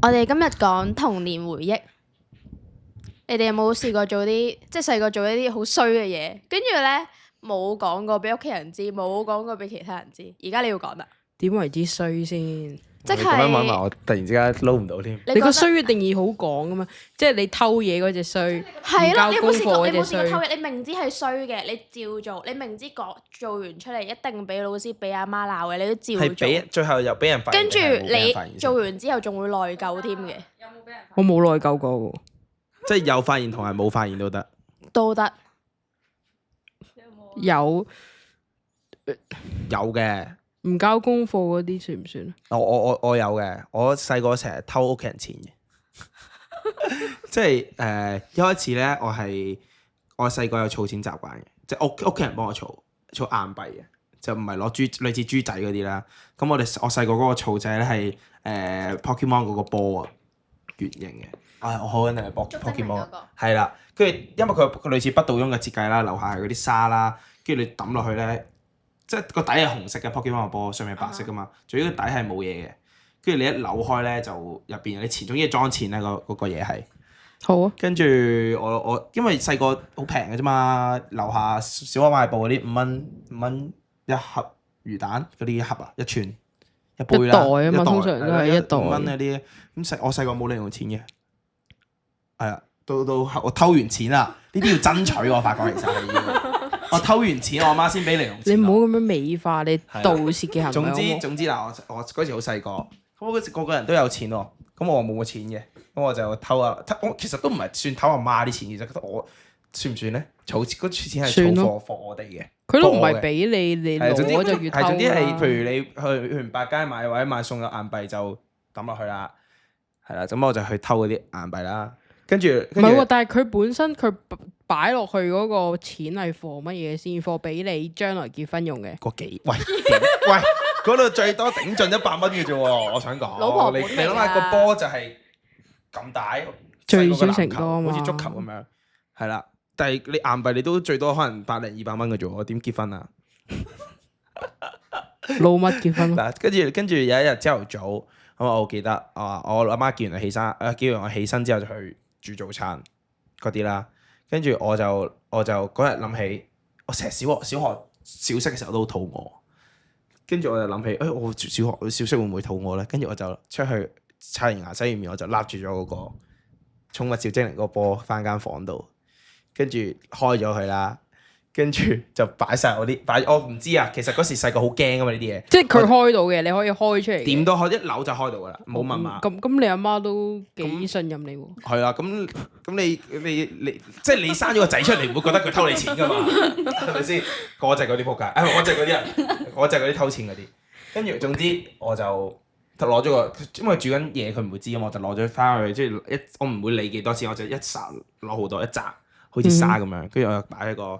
我哋今日講童年回憶，你哋有冇試過做啲即係細個做一啲好衰嘅嘢，跟住咧冇講過俾屋企人知，冇講過俾其他人知，而家你要講啦。點為之衰先？即你咁樣問埋係我，突然之間撈唔到添。你個衰嘅定義好廣噶嘛？即係你偷嘢嗰隻衰，係咯，唔交功課嗰你有冇試過隻衰偷。嘢？你明知係衰嘅，你照做，你明知做完出嚟一定俾老師俾阿媽鬧嘅，你都照係俾做。最後又俾人發現，跟住定係冇俾人你發現先做完之後仲會內疚添嘅，我冇內疚過喎。即係有發現同埋冇發現都得。都得。有有嘅，唔交功課嗰啲算唔算？我有嘅。我細個成日偷屋企人錢嘅，即係一開始咧，我細個有儲錢習慣嘅，即係屋企人幫我儲硬幣嘅，就唔係攞類似豬仔嗰啲啦。咁我細個嗰個儲仔咧係Pokemon 嗰個波啊，圓形嘅。我好肯定係Pokemon，係啦。跟住因為佢類似不倒翁嘅設計啦，樓下係嗰啲沙啦，跟住你抌落去咧，即係個底係紅色嘅 Pokemon 個波，上面係白色噶嘛，仲要個底係冇嘢嘅。跟住你一扭開咧，就入邊有啲錢，總之裝錢咧，嗰個嘢係。好啊，跟住我因為細個好平嘅啫嘛，樓下小販賣部嗰啲5蚊一盒魚蛋嗰啲一盒啊，一串一杯啦，一袋啊嘛通常都係一袋5蚊嗰啲。咁我細個冇零用錢嘅，係啊，到我偷完錢啦，呢啲要爭取我發覺其實係要。我偷完錢，我阿媽先俾零用錢。你唔好咁樣美化你盜竊嘅行為。總之嗱，我嗰時好細個，咁我嗰時個個人都有錢喎，咁我冇個錢嘅，咁我就偷我其實都唔係算偷阿媽啲錢，其實我算唔算咧？儲嗰啲錢係儲貨我哋嘅，佢都唔係俾你係攞就越偷啦。總之係譬如你去完百佳買或者買送嘅硬幣就抌落去啦，係啦，咁我就去偷嗰啲硬幣啦，跟住唔係喎，但係佢本身佢擺落去嗰個錢係貨乜嘢先？貨俾你將來結婚用嘅。個幾喂，嗰度最多頂盡100蚊嘅啫喎，我想講。老婆你本嚟㗎諗下個波就係咁大，最少細個個籃球成多啊嘛好似足球咁樣，係啦。但係你硬幣你都最多可能100-200蚊嘅啫喎，我點結婚啊？老乜結婚？嗱，跟住有一日朝頭早，咁我記得我阿媽叫完我起身，叫完我起身之後就去煮早餐嗰啲啦。跟住我就嗰日諗起，我成日小息嘅時候都好肚餓。跟住我就諗起，我小息會唔會肚餓咧？跟住我就出去刷完牙洗完面，我就揦住咗嗰個寵物小精靈嗰個波翻間房度，跟住開咗佢啦。跟住就擺晒我唔知啊。其實嗰時細個好驚噶嘛呢啲嘢，即係佢開到嘅，你可以開出嚟嘅。點都開，一扭就開到噶啦，冇密碼。咁你阿媽都幾信任你喎？係啊，咁你即係你生咗個仔出嚟，唔會覺得佢偷你錢噶嘛？係咪先？嗰隻嗰啲仆街，我隻嗰啲人，我隻嗰啲偷錢嗰啲。跟住總之我就攞咗個，因為煮緊嘢佢唔會知啊嘛，我就攞咗翻去，即係我唔會理幾多錢，我就一霎攞好多一紮，好似沙咁樣，跟住我就擺喺個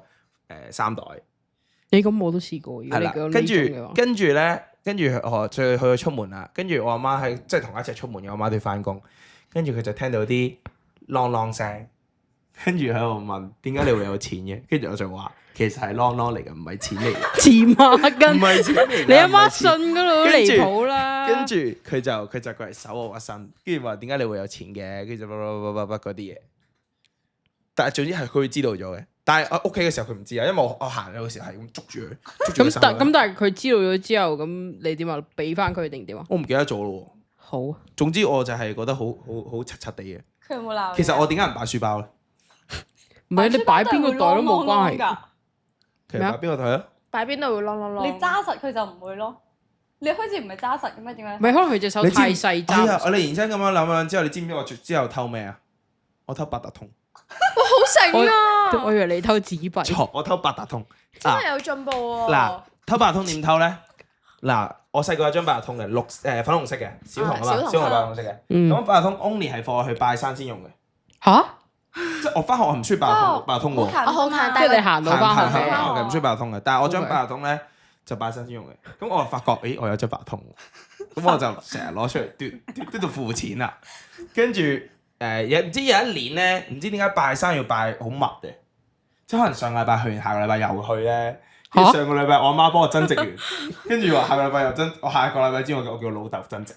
衫袋。你咁我都試過，如果你講呢種嘅話。跟住我再去出門啦，跟住我阿媽係即係同我一齊出門嘅，我阿媽都要翻工，跟住佢就聽到啲啷啷聲，跟住喺度問點解你會有錢嘅，跟住我就話其實係啷啷嚟嘅，唔係錢嚟嘅，黐孖筋，唔係錢嚟嘅。你阿媽信嗰度都離譜啦。跟住佢就過嚟搜我個身，跟住話點解你會有錢嘅，跟住就嗰啲嘢。但係總之係佢知道咗嘅，但係我屋企嘅時候佢唔知啊，因為我行嘅時候係咁捉住佢手。咁但係佢知道咗之後，咁你點啊？俾翻佢定點啊？我唔記得咗咯。好，總之我就係覺得好柒柒地嘅。佢有冇鬧你？其實我點解唔擺書包咧？唔係你擺邊個袋都冇關係。㗎。其實擺邊個袋啊？擺邊度會啷啷啷？你揸實佢就唔會咯。你開始唔係揸實嘅咩？點解？唔係可能佢隻手太細哎呀，揸。我哋然之後咁樣諗之後，你知唔知我之後偷咩啊？我偷八達通。哇，好醒啊！我以為你偷紙幣。錯，我偷八達通。真係有進步喎。嗱，偷八達通點偷咧？嗱，我細個有張八達通嘅，粉紅色嘅，小童啊嘛，小童八達通色嘅。咁八達通 only 係放我去拜山先用嘅。吓？即係我翻學我唔需要八達通喎。好近，即係你行到翻學嘅。嘅，唔需要八達通嘅。但係我張八達通咧就拜山先用嘅。咁我就發覺，咦，我有張八達通喎，咁我就成日攞出嚟嘟到付錢啦。跟住唔知有一年咧，唔知點解拜山要拜好密嘅，即係可能上個禮拜去完，下個禮拜又去咧。跟住上個禮拜我阿媽幫我增值完，跟住話下個禮拜又增，我下個禮拜之後我叫我老豆增值。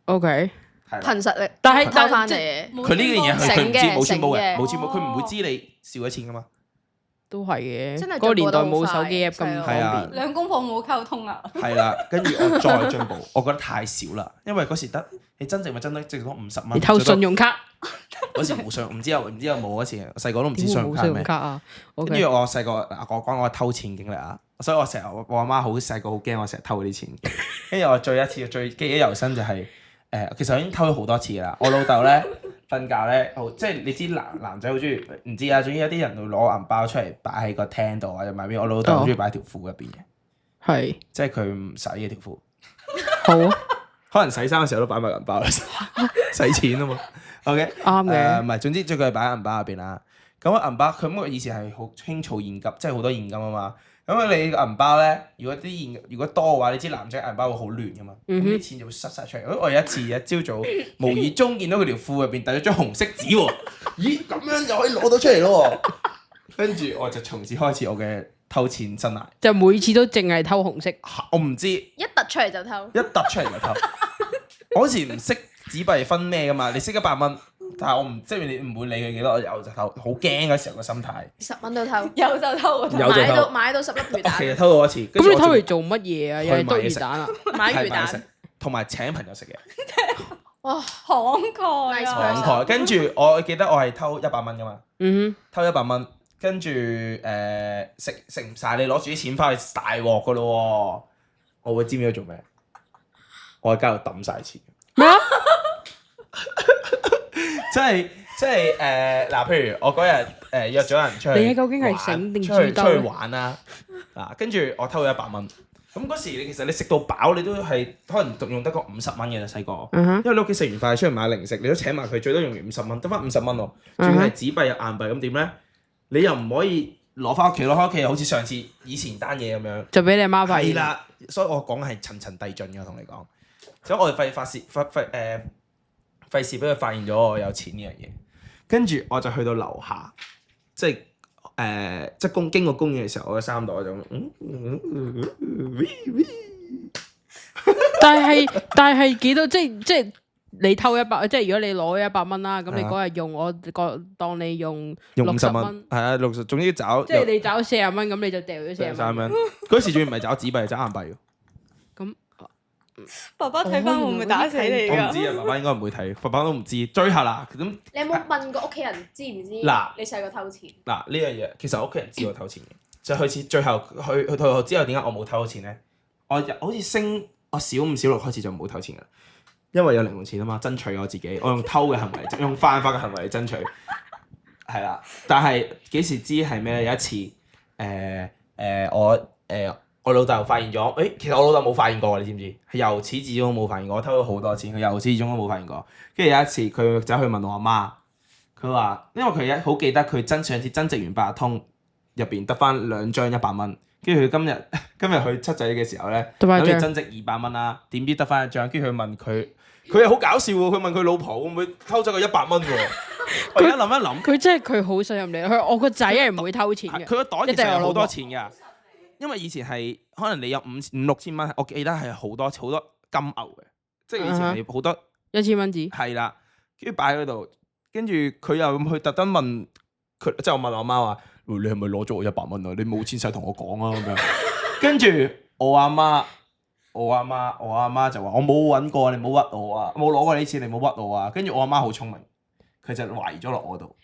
OK，係啦。憑實力，但係偷翻嚟嘅。佢呢樣嘢佢唔知醒嘅冇錢冇人醒嘅冇錢冇，佢唔會知你少咗錢噶嘛。都係嘅。真係嗰個年代進步得好冇手機 app 咁快方係啊便。兩公婆冇溝通啊！係啦，跟住我再進步，我覺得太少啦，因為嗰時得你真正咪真得值多50蚊。你偷信用卡？嗰時冇信用，唔知有冇嗰時，細個都唔知點會冇信用信用卡係咩。卡啊跟？OK，住我細個我講我偷錢經歷啊，所以我成日我阿媽好細個好驚我成日偷嗰啲錢。跟住我最一次最記憶猶新就係其實我已經偷咗好多次啦。我老豆咧瞓覺咧，即係你知男仔好中意唔知啊，總之有啲人會攞銀包出嚟擺喺個廳度啊，又買邊我老豆好中意擺喺條褲入邊嘅，係即係佢唔洗嘅條褲。好啊，可能洗衫嘅時候都擺埋銀包啦，使錢啊嘛。OK，啱嘅。唔係，總之最佢係擺喺銀包入邊啦。咁銀包佢咁以前係好興儲現金，即係好多現金啊嘛。咁你個銀包咧，如果多嘅話，你知男仔銀包會好亂噶嘛，咁啲錢就會塞晒出嚟。我有一次一朝早無意中見到佢條褲入邊遞咗張紅色紙喎，咦咁樣就可以攞到出嚟咯喎。跟住我就從此開始我嘅偷錢生涯。就每次都淨係偷紅色。我唔知一突出嚟就偷。一突出嚟就偷。我嗰時唔識紙幣分咩噶嘛，你識100蚊，但係我唔即係你唔會理佢幾多，我有就偷，好驚嗰時候個心態。10蚊都偷，有就偷，有就偷買到10粒魚我其實蛋，偷過一次。咁你偷嚟嚟做乜嘢啊？又係篤魚蛋啊？買魚蛋係買食，同埋請朋友食嘢。哇！慷慨 Nice 啊！慷慨。跟住我記得我係偷100蚊噶嘛，嗯偷100蚊，跟住食唔晒，你攞住啲錢翻去大鑊噶咯喎。我會知唔知做咩？我喺街度抌晒錢。哼，咩啊？即係嗱，譬如我嗰日約咗人出去，你究竟係醒定豬兜出去玩啦？嗱，跟住我偷咗100蚊。咁嗰時其實你食到飽，你都係可能用得個50蚊嘅啦，細個。嗯哼，因為你屋企食完飯出去買零食，你都請埋佢，最多用完50蚊，得翻50蚊喎。嗯仲要係紙幣又硬幣，咁點咧？你又唔可以攞翻屋企，攞翻屋企又好似上次以前單嘢咁樣。就俾你媽發現。係啦，所以我講係層層遞進嘅，我同你講。所以我哋費事俾佢發現咗我有錢呢樣嘢。跟住我就去到樓下，即係經過公園嘅時候，我嘅衫袋就但係幾多？即係你偷100，即係如果你攞100蚊啦，咁你嗰日用我當你用用50 60蚊，係啊60，總之找即係你找40蚊，咁你就掉咗40 3蚊。蚊。嗰時仲要唔係找紙幣，係找硬幣喎。咁爸爸睇翻會唔會打死你㗎？我唔知啊，爸爸應該唔會睇，爸爸都唔知。追下啦，咁你有冇問過屋企人知唔知？嗱你細個偷錢，嗱呢樣嘢，其實我屋企人知我偷錢嘅，就去次最後去退學之後，點解我冇偷到錢咧？我好似我小5小6開始就冇偷錢㗎，因為有零用錢啊嘛，爭取我自己，我用偷嘅行為，用犯法嘅行為嚟爭取，係啦。但係幾時知係咩咧？有一次我老豆發現咗，其實我老豆冇發現過，你知唔知？係由始至終冇發現過，我偷咗好多錢，佢由始至終都冇發現過。跟住有一次，佢走去問我阿媽，佢話因為佢好記得佢上次增值完八達通入邊得翻2張100蚊，跟住佢今日去七仔嘅時候咧，諗住增值200蚊啦，點知得翻1張，跟住佢問佢又好搞笑喎，佢問佢老婆會唔會偷走個100蚊喎？我而家諗一諗，佢真係佢好信任你，我個仔係唔會偷錢嘅。佢個袋其實有好多錢㗎。因為以前係可能你有5、6千蚊，我記得係好多金牛嘅，即係以前係好多1000蚊紙。係啦，跟住擺喺度，跟住佢又去特登問佢，即係我問我媽話：你係咪攞咗我100蚊啊？你冇錢使同我講啊咁樣。跟住我阿媽就話：我冇揾過，你冇屈我啊！冇攞過你啲錢，你冇屈我啊！跟住我阿媽好聰明，佢就懷疑咗落我度。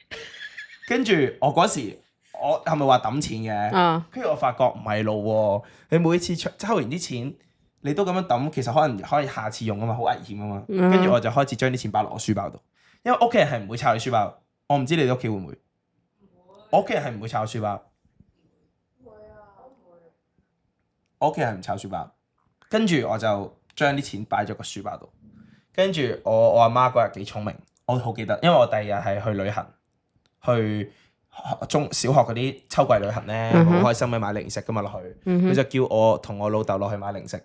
跟住我嗰時。我係咪話抌錢嘅？跟住我發覺唔係路喎，你每次抽完啲錢，你都咁樣抌，其實可能可以下次用啊嘛，好危險啊嘛。跟住我就開始將啲錢擺落我書包度，因為屋企人係唔會抄你書包。我唔知你哋屋企會唔會？我屋企人係唔會抄書包。我屋企人唔抄書包，跟住我就將啲錢擺咗個書包度。跟住我阿媽嗰日幾聰明，我好記得，因為我第二日係去旅行，去小學嗰啲秋季旅行咧，好開心嘅買零食噶嘛落去，佢就叫我同我老豆落去買零食，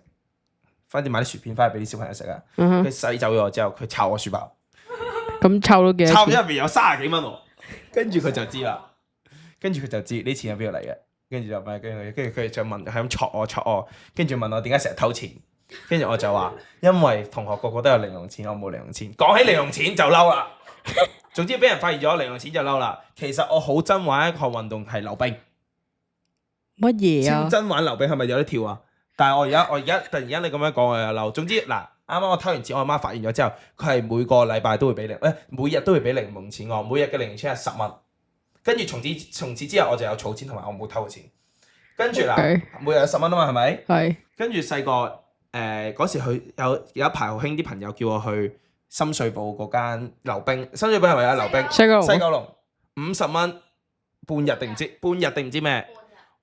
反正買啲薯片翻去俾啲小朋友食啊。佢洗走咗我之後，佢抄我書包，咁抄咗幾多錢？抄咗入邊有30幾蚊喎，跟住佢就知啦，跟住佢就知啲錢喺邊度嚟嘅，跟住就問，跟住佢就問，係咁戳我，跟住問我點解成日偷錢，跟住我就話，因為同學個個都有零用錢，我冇零用錢。講起零用錢就嬲啦。總之俾人發現咗零用錢就嬲啦。其實我好憎玩一項運動係溜冰。乜嘢啊？超憎玩溜冰係咪有得跳啊？但係我而家突然間你咁樣講我又嬲。總之嗱，啱啱我偷完錢，我阿媽發現咗之後，佢係每個禮拜都會俾每日都會俾零用錢我，每日嘅零用錢係10蚊。跟住從此之後我就有儲錢同埋我冇偷錢。跟住嗱， Okay. 每日有10蚊啊嘛，係咪？係。跟住細個嗰時去有一排好興啲朋友叫我去深水埗嗰間溜冰。深水埗係咪有溜冰？西九龍50蚊半日定唔知咩？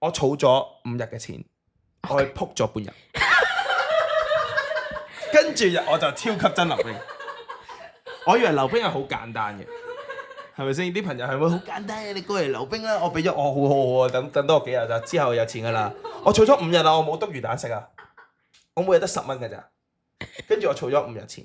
我儲咗5日嘅錢，我去撲咗半日，跟住我就超級憎溜冰。我以為溜冰係好簡單嘅，係咪先？啲朋友係會好簡單嘅，你過嚟溜冰啦，我俾咗我好啊，等多我幾日就之後有錢噶啦。我儲咗5日啦，我冇篤魚蛋食啊，我每日得10蚊㗎咋，跟住我儲咗5日錢，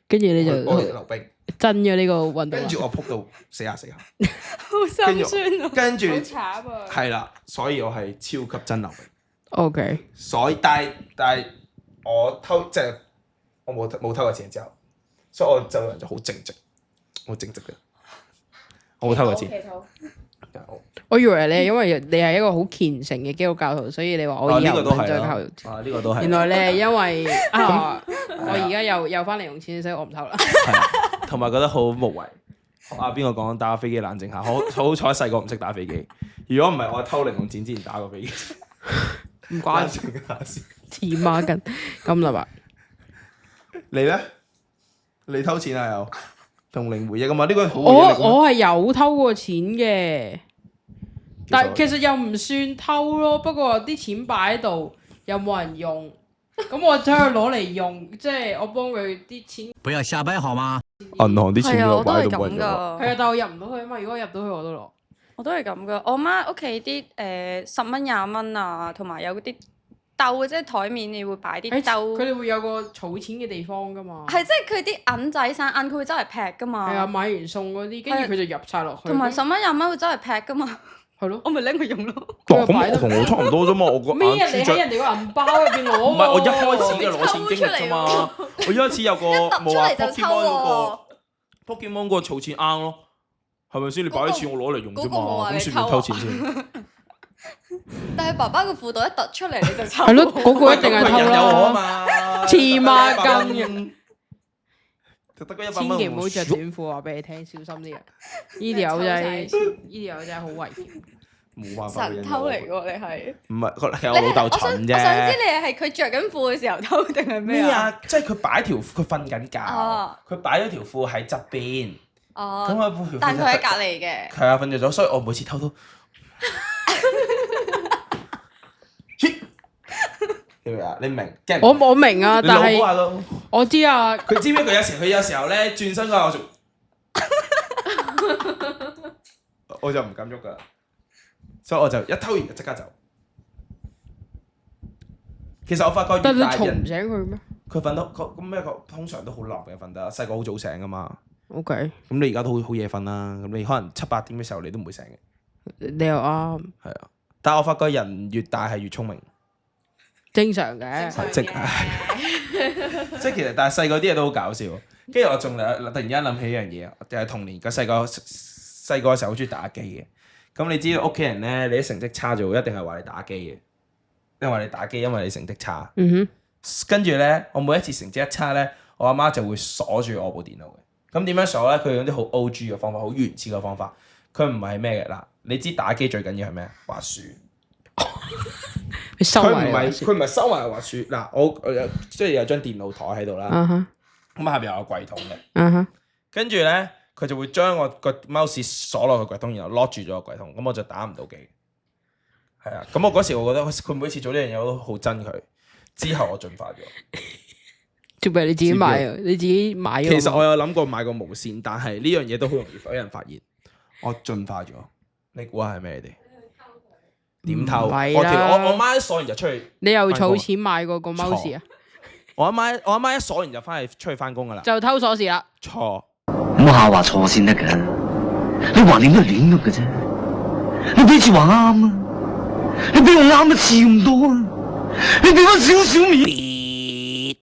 跟住你就我嚟溜冰，憎咗呢個運動。跟住我撲到死下，好心酸啊！跟住好慘啊！係啦，所以我係超級憎溜冰。OK。所以但係我即係我冇偷過錢之後，所以我就人就好正直，好正直嘅。我冇偷過錢。我以為你係因為你係一個好虔誠嘅基督教徒，所以你話我以後唔再偷。呢個都係。原來你係因為我而家有翻零用錢，所以我唔偷啦。係，同埋覺得好無謂。邊個講打飛機冷靜下？好彩細個唔識打飛機。如果唔係，我偷零用錢之前打過飛機。唔關事。黐孖筋咁啦吧？你咧？你偷錢啊？又童年回憶啊嘛？呢個好回憶嚟㗎嘛。我係有偷過錢嘅，但係其實又唔算偷咯。不過啲錢擺喺度又冇人用，咁我將佢攞嚟用，即係我幫佢啲錢。不要瞎掰好嗎？銀行啲錢我都係擺喺度冇人用。咁噶。係啊，但我入唔到去啊嘛。如果我入到去，我都攞。我都係咁噶。我媽屋企啲10蚊20蚊啊，同埋有啲兜，即係台面你會擺啲兜。佢哋會有個儲錢嘅地方噶嘛。係即係佢啲銀仔散銀，佢會周圍劈噶嘛。係啊，買完餸嗰啲，跟住佢就入晒落去。同埋10蚊20蚊會周圍劈噶嘛。係咯，我咪拎佢用咯。咁我同我差唔多啫嘛，我個咩啊？你喺人哋個銀包入邊攞喎。唔係我一開始嘅攞錢經歷啫嘛，我一開始有個冇話 Pokemon 嗰個 Pokemon 嗰個儲錢罌咯，係咪先？你擺啲錢我攞嚟用啫嘛，咁算唔算偷錢先？但係爸爸個褲袋一突出嚟你就抽。係咯，嗰個一定係偷有我啊啦。嘛，黐孖筋嘅。就得嗰100蚊。千祈唔好着短褲，話俾你聽，小心啲啊！呢條友真係好危險。冇辦法。神偷嚟喎，你係。唔係，其實我老豆蠢啫。我想知你係佢着緊褲嘅時候偷定係咩啊？即係佢擺條佢瞓緊覺，佢擺咗條褲喺側邊。哦。咁我條褲但佢喺隔離嘅。係啊，瞓着咗，所以我每次偷都。你明？我明啊，但係我知啊。佢知唔知佢有時候咧轉身嗰下我就唔敢喐噶，所以我就一偷完就即刻走。其實我發覺，但你嘈唔醒佢咩？佢瞓得咁咩？佢通常都好冧嘅瞓得，細個好早醒噶嘛。OK。咁你而家都好夜瞓啦，咁你可能7、8點嘅時候你都唔會醒嘅。你又啱。係啊，但係我發覺人越大係越聰明。正常嘅，即係其實，但係細個啲嘢都好搞笑。跟住我仲突然間諗起一樣嘢，就係童年個細個嘅時候好中意打機嘅。咁你知道屋企人咧，你啲成績差就一定係話你打機嘅，因為你打機，因為你成績差。跟住咧，我每一次成績一差咧，我阿媽就會鎖住我部電腦嘅。咁點樣鎖咧？佢用啲好 O.G. 嘅方法，好原始嘅方法。佢唔係咩嘅嗱，你知打機最緊要係咩？滑鼠。佢唔係收埋滑鼠嗱，我即係有張電腦台喺度啦，咁下邊有個櫃桶嘅，跟住咧佢就會將我個 mouse 鎖落個櫃桶，然後 lock 住咗個櫃桶，咁我就打唔到機。係啊，咁我嗰時我覺得佢每次做呢樣嘢我都好憎佢。之後我進化咗，做咩你自己買啊？你自己買。其實我有諗過買個無線，但係呢樣嘢都好容易俾人發現。我進化咗，你估下係咩？你哋？點偷？我媽一鎖完就出去。你又儲錢買過個 mouse 啊？我阿媽一鎖完就翻去出去翻工噶啦。就偷鎖匙啦。錯。唔好話錯先得㗎，你橫掂都係亂喐嘅啫。你俾次話啱啊，你俾我啱一次咁多啊，你俾翻少少面。